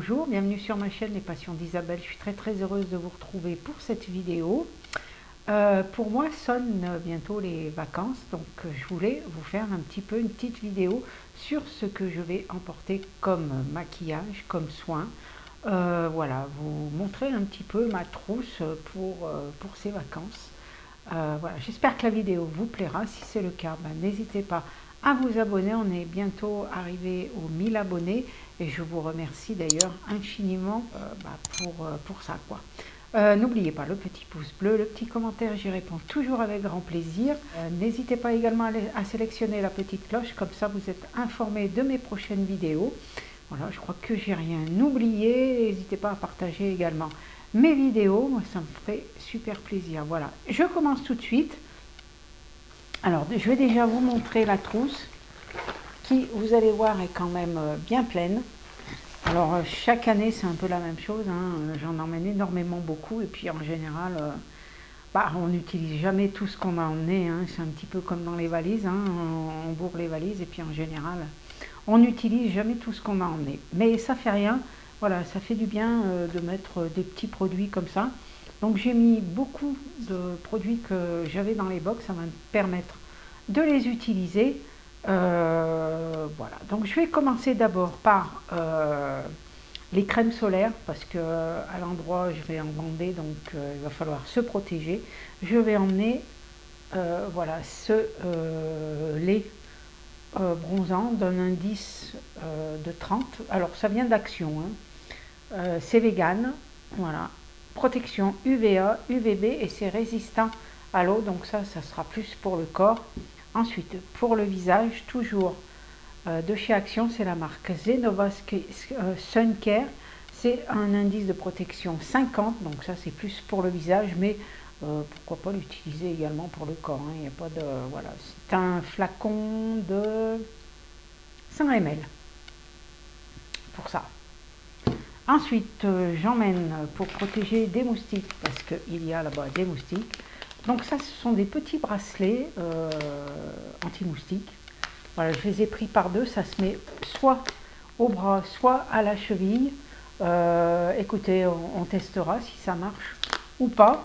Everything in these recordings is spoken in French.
Bonjour, bienvenue sur ma chaîne Les Passions d'Isabelle. Je suis très heureuse de vous retrouver pour cette vidéo. Pour moi sonnent bientôt les vacances, donc je voulais vous faire un petit peu une petite vidéo sur ce que je vais emporter comme maquillage, comme soin. Voilà, vous montrer un petit peu ma trousse pour ces vacances. Voilà, j'espère que la vidéo vous plaira. Si c'est le cas, n'hésitez pas à vous abonner. On est bientôt arrivé aux 1000 abonnés et je vous remercie d'ailleurs infiniment pour ça, quoi. N'oubliez pas le petit pouce bleu, le petit commentaire, j'y réponds toujours avec grand plaisir. N'hésitez pas également à sélectionner la petite cloche, comme ça vous êtes informés de mes prochaines vidéos. Voilà, je crois que j'ai rien oublié. N'hésitez pas à partager également mes vidéos, moi ça me fait super plaisir. Voilà, je commence tout de suite. Alors je vais déjà vous montrer la trousse qui, vous allez voir, est quand même bien pleine. Alors chaque année c'est un peu la même chose, hein. J'en emmène énormément beaucoup et puis en général on n'utilise jamais tout ce qu'on a emmené, hein. C'est un petit peu comme dans les valises, hein. On bourre les valises et puis en général on n'utilise jamais tout ce qu'on a emmené, mais ça fait rien. Voilà, ça fait du bien de mettre des petits produits comme ça. Donc j'ai mis beaucoup de produits que j'avais dans les box, ça va me permettre de les utiliser. Voilà, donc je vais commencer d'abord par les crèmes solaires, parce que à l'endroit où je vais en Vendée, donc il va falloir se protéger. Je vais emmener voilà, ce lait bronzant d'un indice de 30. Alors ça vient d'Action, hein. C'est vegan, voilà, protection UVA, UVB et c'est résistant à l'eau, donc ça sera plus pour le corps. Ensuite, pour le visage, toujours de chez Action, c'est la marque Zenova Sun Care. C'est un indice de protection 50, donc ça c'est plus pour le visage, mais pourquoi pas l'utiliser également pour le corps, hein. Il n'y a pas de... Voilà, c'est un flacon de 100 ml pour ça. Ensuite, j'emmène pour protéger des moustiques, parce qu'il y a là-bas des moustiques. Donc ça, ce sont des petits bracelets anti-moustiques. Voilà, je les ai pris par deux, ça se met soit au bras, soit à la cheville. Écoutez, on testera si ça marche ou pas.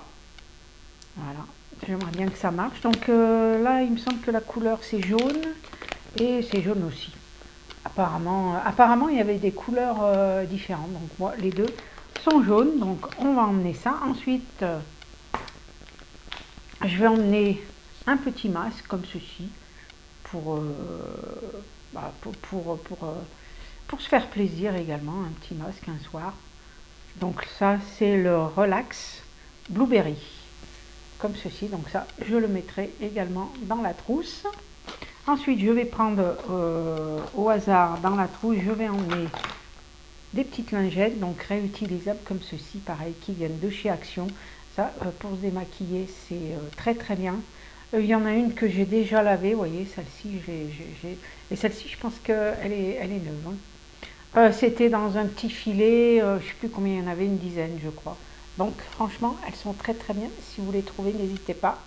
Voilà, j'aimerais bien que ça marche. Donc là, il me semble que la couleur c'est jaune et c'est jaune aussi. Apparemment, il y avait des couleurs différentes. Donc moi, les deux sont jaunes. Donc on va emmener ça. Ensuite, je vais emmener un petit masque comme ceci pour se faire plaisir également. Un petit masque un soir. Donc ça, c'est le Relax Blueberry. Comme ceci. Donc ça, je le mettrai également dans la trousse. Ensuite, je vais prendre au hasard dans la trousse, je vais emmener des petites lingettes, donc réutilisables comme ceci, pareil, qui viennent de chez Action. Ça, pour se démaquiller, c'est très bien. Il y en a une que j'ai déjà lavée, vous voyez, celle-ci, et celle-ci, je pense qu'elle est neuve, hein. C'était dans un petit filet, je ne sais plus combien il y en avait, une dizaine, je crois. Donc, franchement, elles sont très bien. Si vous les trouvez, n'hésitez pas.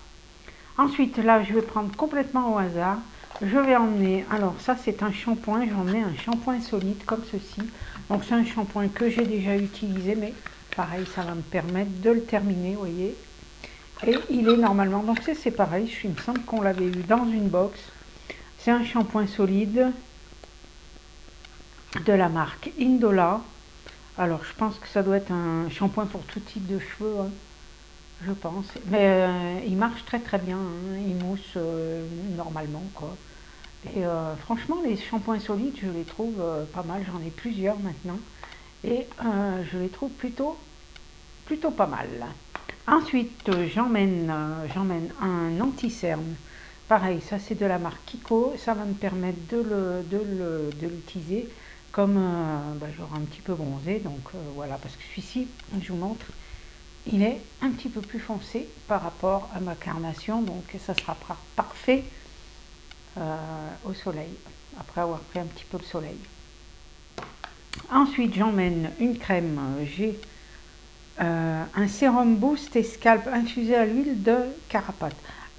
Ensuite, là, je vais prendre complètement au hasard. Je vais emmener, alors ça c'est un shampoing, j'en mets un shampoing solide comme ceci. Donc c'est un shampoing que j'ai déjà utilisé, mais pareil, ça va me permettre de le terminer, vous voyez. Et il est normalement, donc c'est pareil, il me semble qu'on l'avait eu dans une box. C'est un shampoing solide de la marque Indola. Alors je pense que ça doit être un shampoing pour tout type de cheveux, hein, je pense. Mais il marche très bien, hein, il mousse normalement, quoi. Et franchement, les shampoings solides, je les trouve pas mal. J'en ai plusieurs maintenant. Et je les trouve plutôt pas mal. Ensuite, j'emmène un anti-cerne. Pareil, ça c'est de la marque Kiko. Ça va me permettre de l'utiliser comme genre un petit peu bronzé. Donc voilà, parce que celui-ci, je vous montre, il est un petit peu plus foncé par rapport à ma carnation. Donc ça sera parfait au soleil, après avoir pris un petit peu le soleil. Ensuite, j'emmène une crème. J'ai un sérum boost et scalp infusé à l'huile de carapate.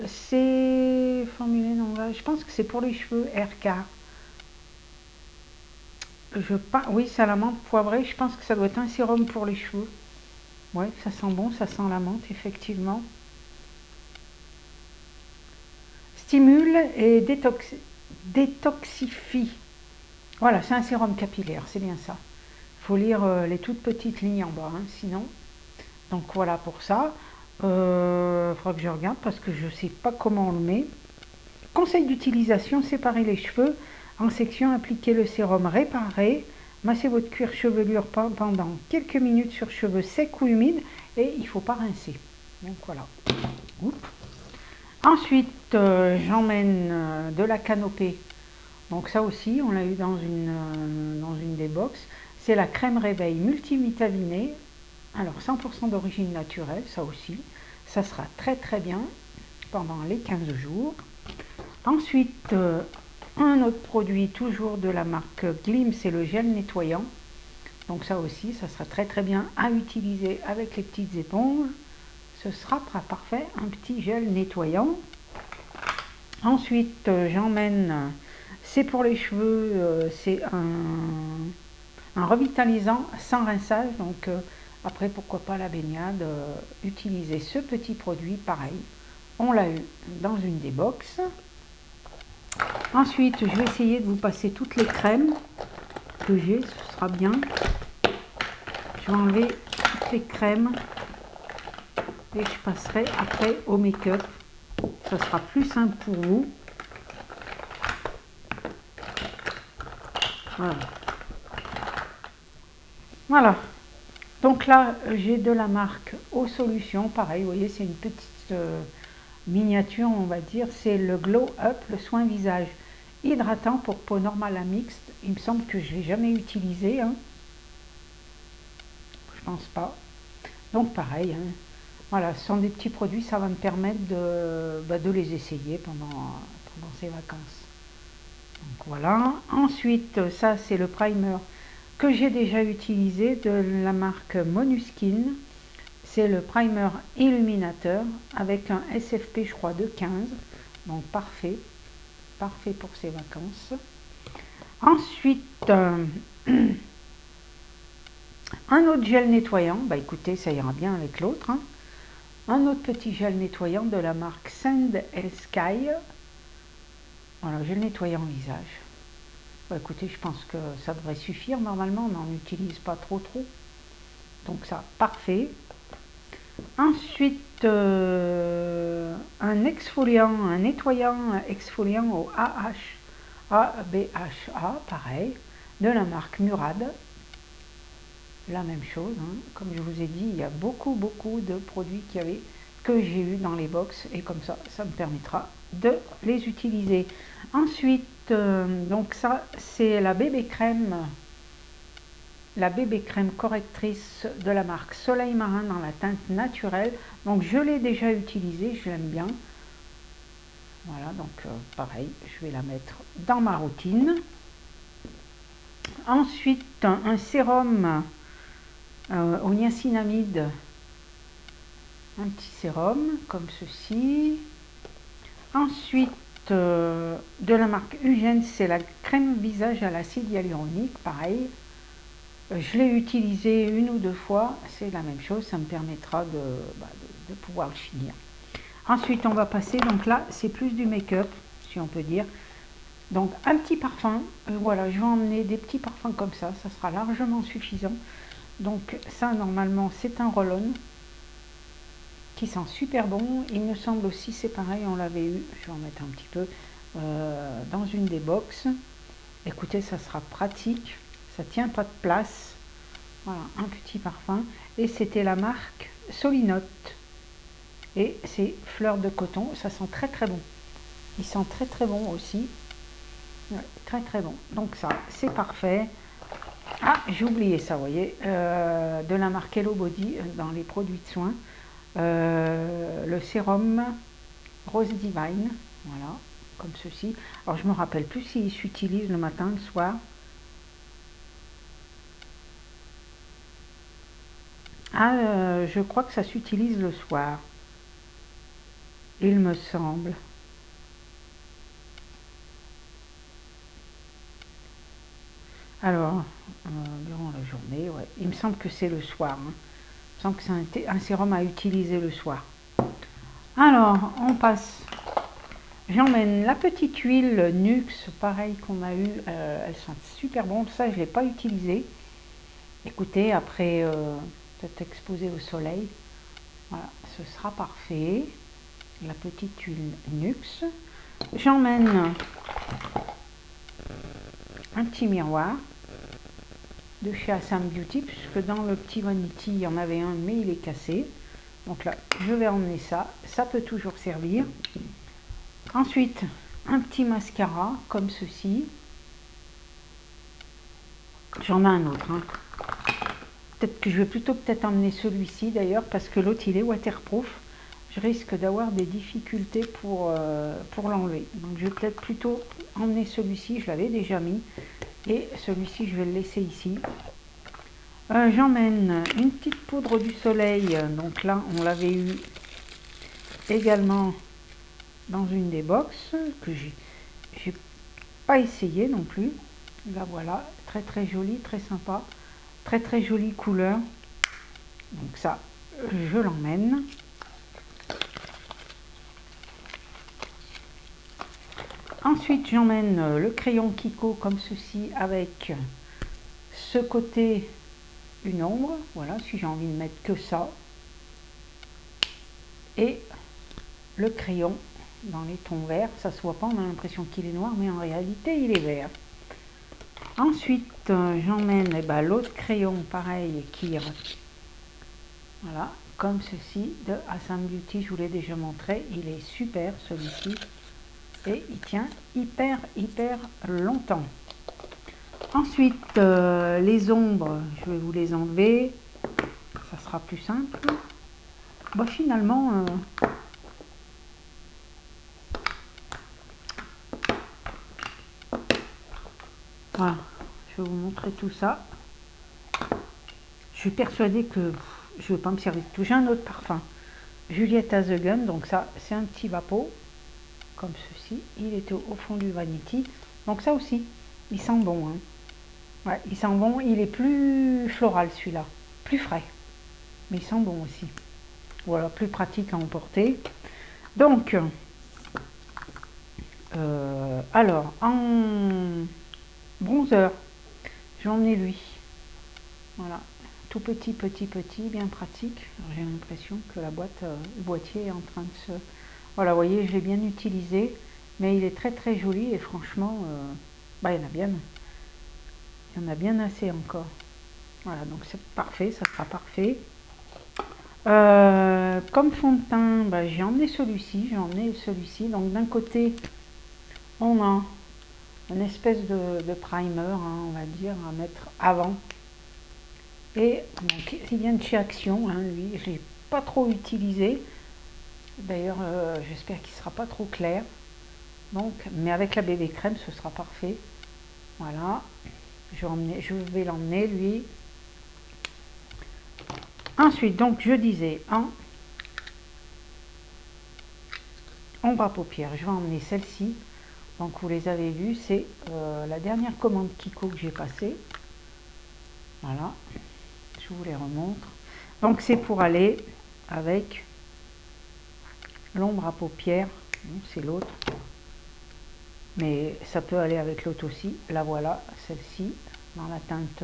C'est formulé, non, là, je pense que c'est pour les cheveux RK. oui, c'est à la menthe poivrée. Je pense que ça doit être un sérum pour les cheveux. Ouais, ça sent bon, ça sent la menthe, effectivement. Stimule et détoxifie. Voilà, c'est un sérum capillaire, c'est bien ça. Il faut lire les toutes petites lignes en bas, hein, sinon. Donc voilà pour ça. Faudra que je regarde parce que je ne sais pas comment on le met. Conseil d'utilisation, séparez les cheveux en sections, appliquez le sérum réparé, massez votre cuir chevelure pendant quelques minutes sur cheveux secs ou humides et il ne faut pas rincer. Donc voilà. Oups. Ensuite, j'emmène de la canopée. Donc ça aussi, on l'a eu dans une des box. C'est la crème réveil multivitaminée. Alors 100% d'origine naturelle, ça aussi. Ça sera très très bien pendant les 15 jours. Ensuite, un autre produit, toujours de la marque Glim, c'est le gel nettoyant. Donc ça aussi, ça sera très très bien à utiliser avec les petites éponges. Ce sera parfait, un petit gel nettoyant. Ensuite, j'emmène, c'est pour les cheveux, c'est un revitalisant sans rinçage. Donc après, pourquoi pas la baignade, utiliser ce petit produit, pareil. On l'a eu dans une des box. Ensuite, je vais essayer de vous passer toutes les crèmes que j'ai, ce sera bien. Je vais enlever toutes les crèmes et je passerai après au make-up. Ça sera plus simple pour vous. Voilà. Voilà. Donc là, j'ai de la marque Eau Solution. Pareil, vous voyez, c'est une petite miniature, on va dire. C'est le Glow Up, le soin visage hydratant pour peau normale à mixte. Il me semble que je ne l'ai jamais utilisé. Hein. Je pense pas. Donc pareil. Hein. Voilà, ce sont des petits produits. Ça va me permettre de les essayer pendant ces vacances. Donc voilà. Ensuite, ça c'est le primer que j'ai déjà utilisé de la marque Monuskin. C'est le primer illuminateur avec un SFP, je crois, de 15. Donc parfait. Parfait pour ces vacances. Ensuite, un autre gel nettoyant. Bah écoutez, ça ira bien avec l'autre. Hein. Un autre petit gel nettoyant de la marque Sand and Sky. Voilà, gel nettoyant visage. Bah écoutez, je pense que ça devrait suffire. Normalement, on n'en utilise pas trop. Donc ça, parfait. Ensuite, un nettoyant exfoliant au ABHA, pareil, de la marque Murad. La même chose, hein. Comme je vous ai dit, il y a beaucoup de produits que j'ai eu dans les box et comme ça me permettra de les utiliser. Ensuite, donc ça c'est la bébé crème correctrice de la marque Soleil Marin dans la teinte naturelle. Donc je l'ai déjà utilisée, je l'aime bien. Voilà, donc pareil, je vais la mettre dans ma routine. Ensuite, un sérum au niacinamide, un petit sérum comme ceci. Ensuite, de la marque Eugène, c'est la crème visage à l'acide hyaluronique, pareil. Je l'ai utilisé une ou deux fois, c'est la même chose, ça me permettra de pouvoir le finir. Ensuite, on va passer, donc là, c'est plus du make-up, si on peut dire. Donc, un petit parfum, voilà, je vais emmener des petits parfums comme ça sera largement suffisant. Donc, ça, normalement, c'est un roll-on qui sent super bon. Il me semble aussi, c'est pareil, on l'avait eu, je vais en mettre un petit peu, dans une des box. Écoutez, ça sera pratique. Ça tient pas de place. Voilà, un petit parfum. Et c'était la marque Solinote. Et c'est fleur de coton. Ça sent très très bon. Il sent très très bon aussi. Ouais, très très bon. Donc ça, c'est parfait. Ah, j'ai oublié ça, vous voyez. De la marque Hello Body, dans les produits de soins. Le sérum Rose Divine. Voilà, comme ceci. Alors, je me rappelle plus s'il s'utilise le matin, le soir. Ah, je crois que ça s'utilise le soir. Il me semble. Alors, durant la journée, ouais. Il me semble que c'est le soir. Hein. Il me semble que c'est un sérum à utiliser le soir. Alors, on passe. J'emmène la petite huile Nux, pareil qu'on a eu. Elles sont super bonnes. Ça, je ne l'ai pas utilisé. Écoutez, après peut-être exposé au soleil, voilà, ce sera parfait. La petite huile Nux. J'emmène un petit miroir de chez Assam Beauty, puisque dans le petit Vanity, il y en avait un, mais il est cassé. Donc là, je vais emmener ça. Ça peut toujours servir. Ensuite, un petit mascara, comme ceci. J'en ai un autre. Hein. Peut-être que je vais plutôt emmener celui-ci, d'ailleurs, parce que l'autre, il est waterproof. Je risque d'avoir des difficultés pour l'enlever. Donc, je vais peut-être plutôt emmener celui-ci. Je l'avais déjà mis. Et celui-ci, je vais le laisser ici. J'emmène une petite poudre du soleil. Donc là, on l'avait eu également dans une des box que j'ai pas essayé non plus. Là, voilà. Très, très joli, très sympa. Très, très jolie couleur. Donc ça, je l'emmène. Ensuite, j'emmène le crayon Kiko comme ceci avec ce côté une ombre. Voilà, si j'ai envie de mettre que ça. Et le crayon dans les tons verts. Ça se voit pas, on a l'impression qu'il est noir, mais en réalité, il est vert. Ensuite, j'emmène l'autre crayon, pareil, qui voilà, comme ceci, de Assam Beauty. Je vous l'ai déjà montré. Il est super, celui-ci. Et il tient hyper longtemps. Ensuite, les ombres, je vais vous les enlever. Ça sera plus simple. Bon, finalement, voilà, je vais vous montrer tout ça. Je suis persuadée que je ne vais pas me servir de tout. J'ai un autre parfum, Juliette Has the Gun. Donc ça, c'est un petit vapeau, comme ceci. Il était au fond du Vanity. Donc ça aussi, il sent bon. Hein. Ouais, il sent bon. Il est plus floral celui-là, plus frais. Mais il sent bon aussi. Voilà, plus pratique à emporter. Donc, alors, en bronzer, je vais emmener lui. Voilà, tout petit, bien pratique. J'ai l'impression que la boîte, le boîtier est en train de se... Voilà, vous voyez, je l'ai bien utilisé, mais il est très très joli et franchement, il y en a bien. Il y en a bien assez encore. Voilà, donc c'est parfait, ça sera parfait. Comme fond de teint, j'ai emmené celui-ci, Donc d'un côté, on a une espèce de primer, hein, on va dire, à mettre avant. Et donc, il vient de chez Action, hein, lui, je l'ai pas trop utilisé. D'ailleurs, j'espère qu'il sera pas trop clair. Donc, mais avec la bébé crème, ce sera parfait. Voilà, je vais l'emmener lui. Ensuite, donc je disais, ombre à paupières, je vais emmener celle-ci. Donc vous les avez vues, c'est la dernière commande Kiko que j'ai passée. Voilà, je vous les remontre. Donc c'est pour aller avec l'ombre à paupières, c'est l'autre. Mais ça peut aller avec l'autre aussi. La voilà, celle-ci, dans la teinte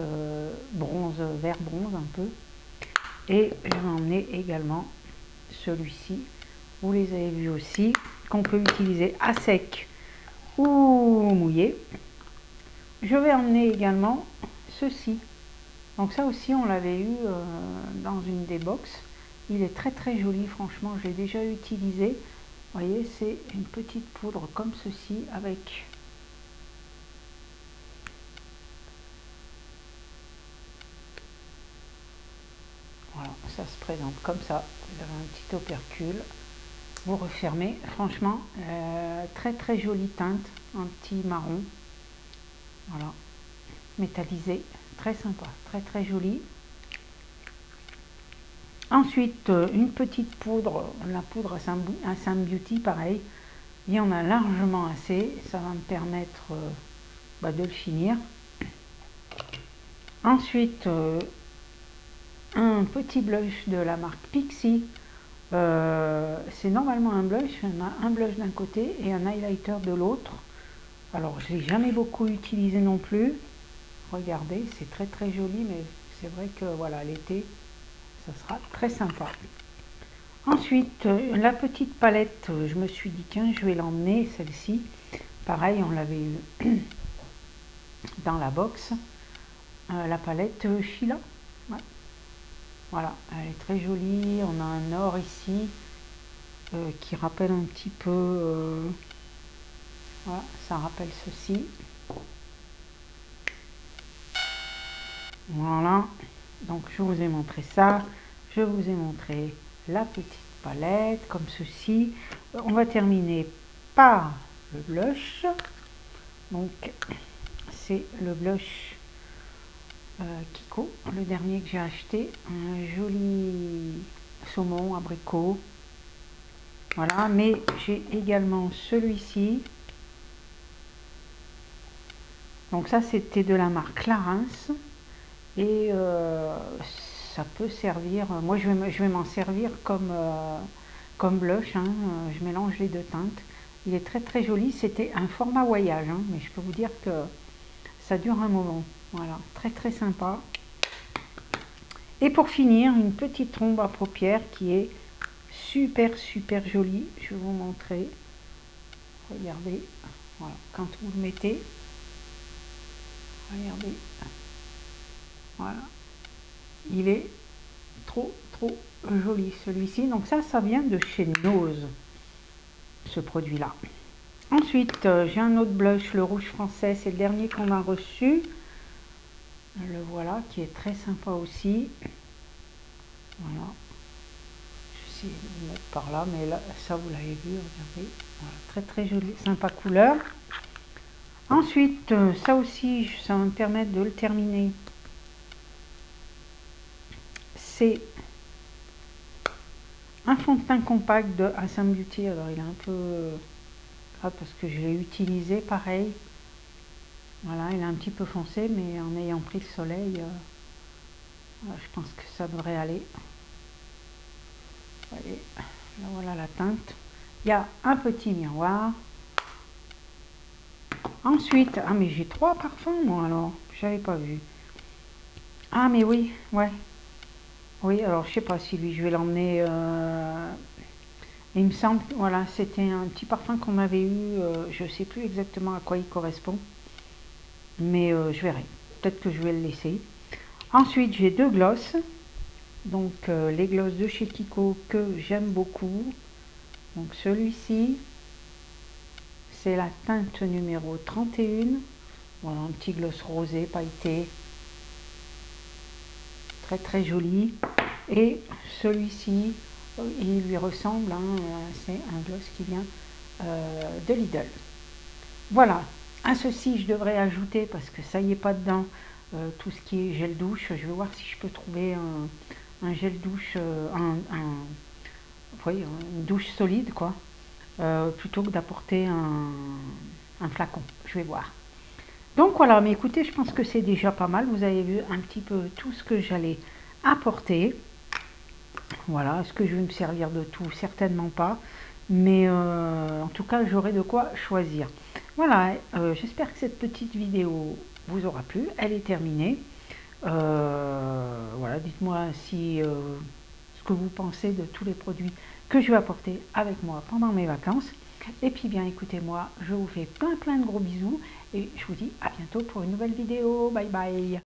bronze, vert bronze un peu. Et je vais emmener également celui-ci. Vous les avez vus aussi, qu'on peut utiliser à sec ou mouillé. Je vais emmener également ceci. Donc ça aussi, on l'avait eu dans une des box. Il est très très joli, franchement, je l'ai déjà utilisé. Vous voyez, c'est une petite poudre comme ceci avec... Voilà, ça se présente comme ça. Vous avez un petit opercule. Vous refermez. Franchement, très très jolie teinte. Un petit marron. Voilà. Métallisé. Très sympa. Très très joli. Ensuite, une petite poudre. La poudre Assam Beauty, pareil. Il y en a largement assez. Ça va me permettre de le finir. Ensuite, un petit blush de la marque Pixi. C'est normalement un blush, on a un blush d'un côté et un highlighter de l'autre. Alors je ne l'ai jamais beaucoup utilisé non plus. Regardez, c'est très très joli, mais c'est vrai que voilà, l'été, ça sera très sympa. Ensuite, la petite palette, je me suis dit tiens, je vais l'emmener, celle-ci. Pareil, on l'avait eu dans la box. La palette Sheila. Ouais. Voilà, elle est très jolie. On a un or ici qui rappelle un petit peu. Voilà, ça rappelle ceci. Voilà, donc je vous ai montré ça. Je vous ai montré la petite palette comme ceci. On va terminer par le blush. Donc c'est le blush Kiko, le dernier que j'ai acheté, un joli saumon abricot. Voilà, mais j'ai également celui-ci. Donc ça c'était de la marque Clarins et ça peut servir. Moi je vais m'en servir comme blush. Hein, je mélange les deux teintes. Il est très très joli. C'était un format voyage, hein, mais je peux vous dire que ça dure un moment. Voilà, très très sympa. Et pour finir, une petite ombre à paupières qui est super super jolie. Je vais vous montrer. Regardez, voilà, quand vous le mettez, regardez, voilà, il est trop trop joli celui-ci. Donc ça vient de chez Nose, ce produit là. Ensuite j'ai un autre blush, le rouge français, c'est le dernier qu'on a reçu. Le voilà, qui est très sympa aussi. Voilà, je vais essayer de le mettre par là, mais là ça vous l'avez vu, regardez, voilà, très très joli, sympa couleur. Ensuite ça aussi, ça va me permettre de le terminer. C'est un fond de teint compact de Assam Beauty. Alors il est un peu grave parce que je l'ai utilisé pareil. Voilà, il est un petit peu foncé, mais en ayant pris le soleil, je pense que ça devrait aller. Voyez, là voilà la teinte. Il y a un petit miroir. Ensuite, ah mais j'ai 3 parfums moi alors, j'avais pas vu. Ah mais oui, ouais. Oui, alors je sais pas si lui je vais l'emmener. Il me semble, voilà, c'était un petit parfum qu'on avait eu, je sais plus exactement à quoi il correspond. Mais je verrai. Peut-être que je vais le laisser. Ensuite, j'ai 2 glosses. Donc, les glosses de chez Kiko que j'aime beaucoup. Donc, celui-ci, c'est la teinte numéro 31. Voilà, un petit gloss rosé pailleté. Très, très joli. Et celui-ci, il lui ressemble. Hein, c'est un gloss qui vient de Lidl. Voilà. À ceci, je devrais ajouter, parce que ça y est pas dedans, tout ce qui est gel douche. Je vais voir si je peux trouver un gel douche, oui, une douche solide, quoi, plutôt que d'apporter un flacon. Je vais voir. Donc voilà, mais écoutez, je pense que c'est déjà pas mal. Vous avez vu un petit peu tout ce que j'allais apporter. Voilà, est-ce que je vais me servir de tout? Certainement pas. Mais en tout cas, j'aurai de quoi choisir. Voilà, j'espère que cette petite vidéo vous aura plu. Elle est terminée. Voilà, dites-moi si ce que vous pensez de tous les produits que je vais apporter avec moi pendant mes vacances. Et puis bien, écoutez-moi, je vous fais plein de gros bisous et je vous dis à bientôt pour une nouvelle vidéo. Bye bye.